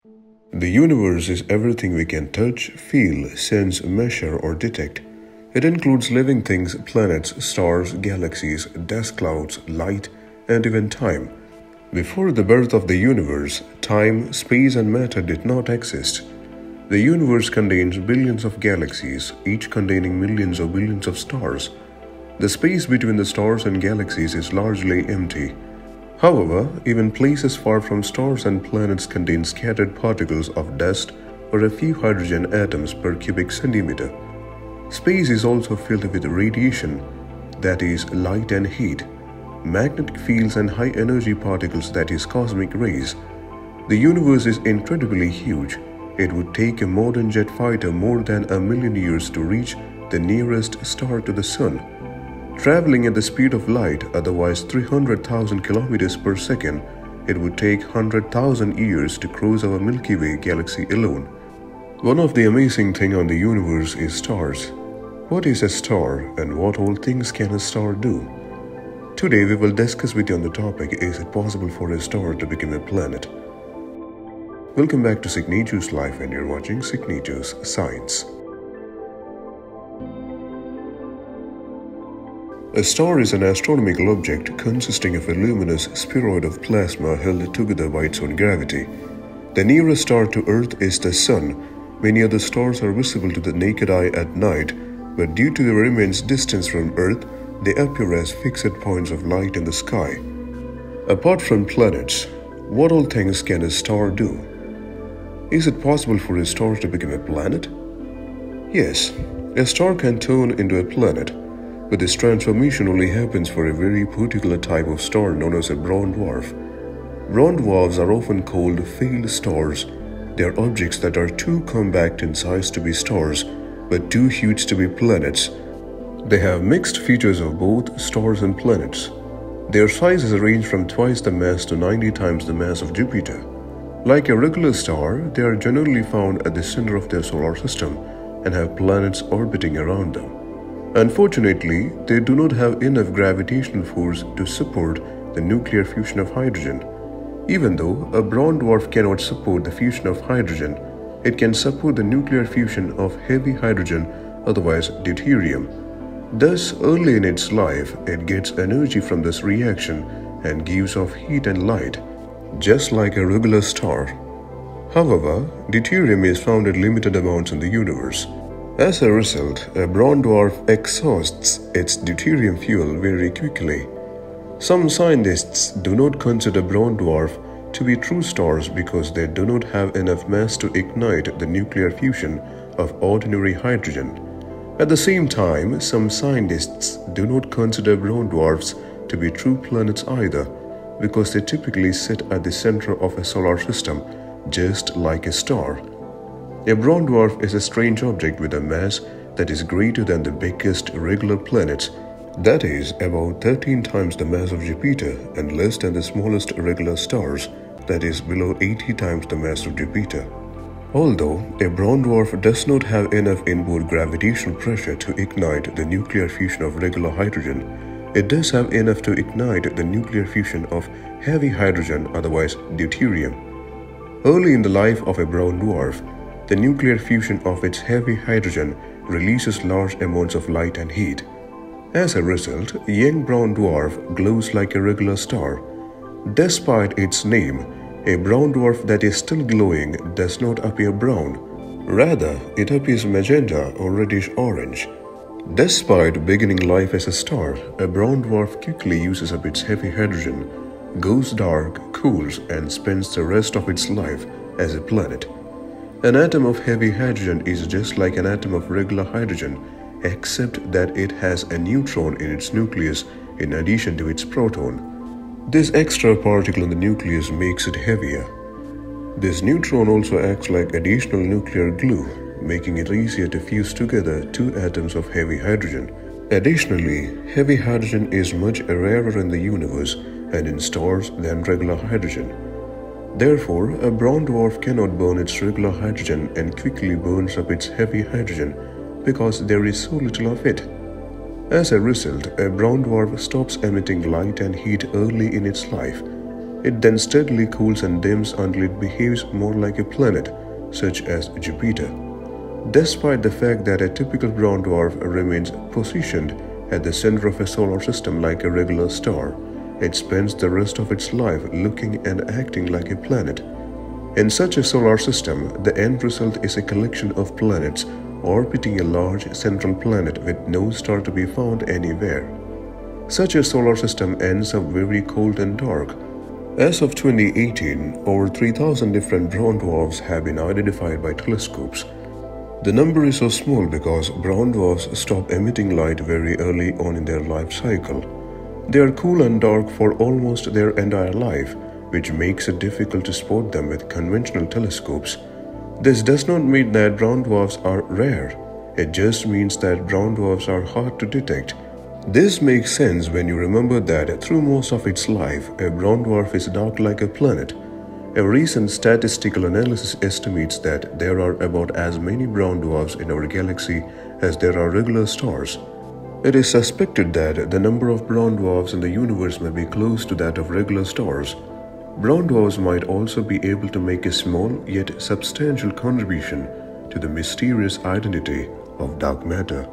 The universe is everything we can touch, feel, sense, measure, or detect. It includes living things, planets, stars, galaxies, dust clouds, light, and even time. Before the birth of the universe, time, space, and matter did not exist. The universe contains billions of galaxies, each containing millions or billions of stars. The space between the stars and galaxies is largely empty. However, even places far from stars and planets contain scattered particles of dust or a few hydrogen atoms per cubic centimeter. Space is also filled with radiation, that is, light and heat, magnetic fields and high-energy particles, that is, cosmic rays. The universe is incredibly huge. It would take a modern jet fighter more than 1,000,000 years to reach the nearest star to the Sun. Traveling at the speed of light, otherwise 300,000 kilometers per second, it would take 100,000 years to cross our Milky Way galaxy alone. One of the amazing things on the universe is stars. What is a star and what all things can a star do? Today we will discuss with you on the topic, is it possible for a star to become a planet? Welcome back to Signature's Life and you're watching Signature's Science. A star is an astronomical object consisting of a luminous spheroid of plasma held together by its own gravity. The nearest star to Earth is the Sun. Many other stars are visible to the naked eye at night, but due to their immense distance from Earth, they appear as fixed points of light in the sky. Apart from planets, what all things can a star do? Is it possible for a star to become a planet? Yes, a star can turn into a planet. But this transformation only happens for a very particular type of star known as a brown dwarf. Brown dwarfs are often called failed stars. They are objects that are too compact in size to be stars, but too huge to be planets. They have mixed features of both stars and planets. Their sizes range from twice the mass to 90 times the mass of Jupiter. Like a regular star, they are generally found at the center of their solar system and have planets orbiting around them. Unfortunately, they do not have enough gravitational force to support the nuclear fusion of hydrogen. Even though a brown dwarf cannot support the fusion of hydrogen, it can support the nuclear fusion of heavy hydrogen, otherwise deuterium. Thus, early in its life, it gets energy from this reaction and gives off heat and light, just like a regular star. However, deuterium is found in limited amounts in the universe. As a result, a brown dwarf exhausts its deuterium fuel very quickly. Some scientists do not consider brown dwarf to be true stars because they do not have enough mass to ignite the nuclear fusion of ordinary hydrogen. At the same time, some scientists do not consider brown dwarfs to be true planets either because they typically sit at the center of a solar system, just like a star. A brown dwarf is a strange object with a mass that is greater than the biggest regular planets, that is, about 13 times the mass of Jupiter, and less than the smallest regular stars, that is, below 80 times the mass of Jupiter. Although a brown dwarf does not have enough inboard gravitational pressure to ignite the nuclear fusion of regular hydrogen, it does have enough to ignite the nuclear fusion of heavy hydrogen, otherwise deuterium. Early in the life of a brown dwarf, the nuclear fusion of its heavy hydrogen releases large amounts of light and heat. As a result, a young brown dwarf glows like a regular star. Despite its name, a brown dwarf that is still glowing does not appear brown. Rather, it appears magenta or reddish-orange. Despite beginning life as a star, a brown dwarf quickly uses up its heavy hydrogen, goes dark, cools, and spends the rest of its life as a planet. An atom of heavy hydrogen is just like an atom of regular hydrogen, except that it has a neutron in its nucleus in addition to its proton. This extra particle in the nucleus makes it heavier. This neutron also acts like additional nuclear glue, making it easier to fuse together two atoms of heavy hydrogen. Additionally, heavy hydrogen is much rarer in the universe and in stars than regular hydrogen. Therefore, a brown dwarf cannot burn its regular hydrogen and quickly burns up its heavy hydrogen because there is so little of it. As a result, a brown dwarf stops emitting light and heat early in its life. It then steadily cools and dims until it behaves more like a planet, such as Jupiter. Despite the fact that a typical brown dwarf remains positioned at the center of a solar system like a regular star, it spends the rest of its life looking and acting like a planet. In such a solar system, the end result is a collection of planets orbiting a large central planet with no star to be found anywhere. Such a solar system ends up very cold and dark. As of 2018, over 3,000 different brown dwarfs have been identified by telescopes. The number is so small because brown dwarfs stop emitting light very early on in their life cycle. They are cool and dark for almost their entire life, which makes it difficult to spot them with conventional telescopes. This does not mean that brown dwarfs are rare. It just means that brown dwarfs are hard to detect. This makes sense when you remember that through most of its life, a brown dwarf is dark like a planet. A recent statistical analysis estimates that there are about as many brown dwarfs in our galaxy as there are regular stars. It is suspected that the number of brown dwarfs in the universe may be close to that of regular stars. Brown dwarfs might also be able to make a small yet substantial contribution to the mysterious identity of dark matter.